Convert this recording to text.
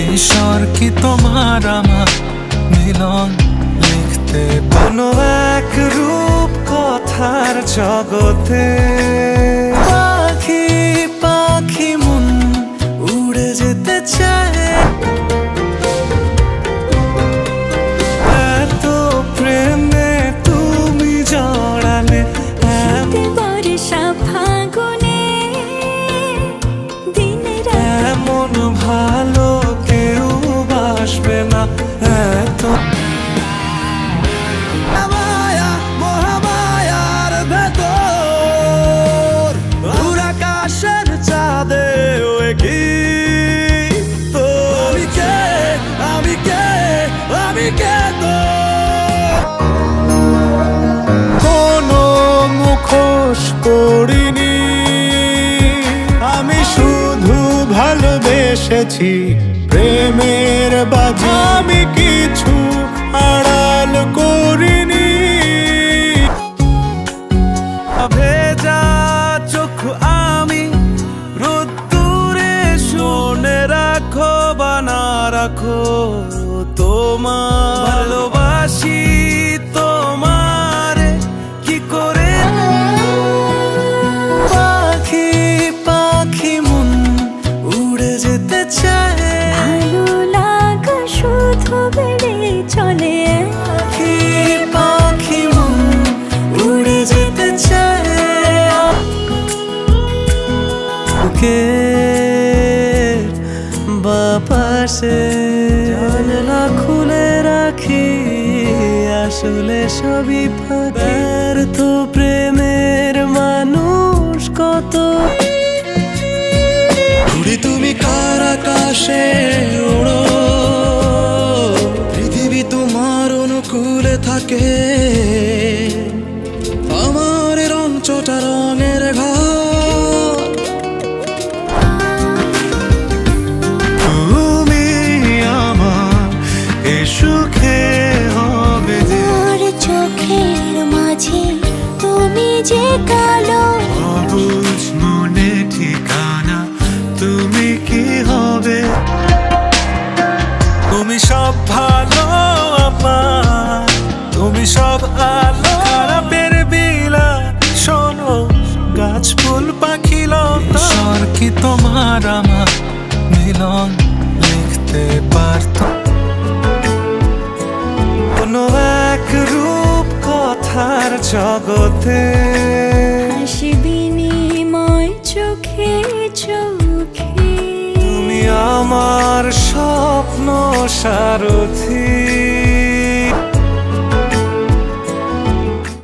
ঈশ্বর কি তোমার আমার মিলন লিখতে কোনো এক রূপ কথার জগতে পাখি পাখি মন উড়ে যেতে চায় এত প্রেমে তুমি জড়ালে বর্ষা ফাগুনে দিনের এমন ভালো কেউ বাসবে না এত মায়া মহামায়ার ভেতর দূর আকাশের চাঁদে কি তো আমি কে তো কোনো মুখোশ করিনি আমি শুধু ভালোবেসেছি প্রেমের বাজি আমি কিছু আড়াল করিনি ভেজা চোখ আমি রোদ্দুরে শুনে রাখো বানা রাখো তোমার ভালোবাসি তোমার কি করে পাখি পাখি মন উড়ে যেতে চায় ভালো লাগা শুধু বেড়ে চলে পাখি পাখি মন উড়ে যেতে চায় বুকে বাপাসে জানলা খুলে রাখি আসলে সবই ফাঁকের তো প্রেমের মানুষ কত উড়ি তুমি কার আকাশে ওড়ো পৃথিবী তোমার অনুকূলে থাকে আমার রং চটা রঙের ঘর তুমি আমার এ সুখে হবে যে তোর চোখের মাঝে তুমি যে কালো অবুঝ মনে ঠিকানা তুমি কি হবে তুমি সব ভালো আমার তুমি সব আলো খারাপের বিলা শোনো গাছ ফুল পাখি লতা ঈশ্বর কি তোমার আমার মিলন লিখতে পারত কোনো এক রূপ কথার জগতে হাসি বিনিময় চোখে চোখে তুমি আমার স্বপ্ন সারথি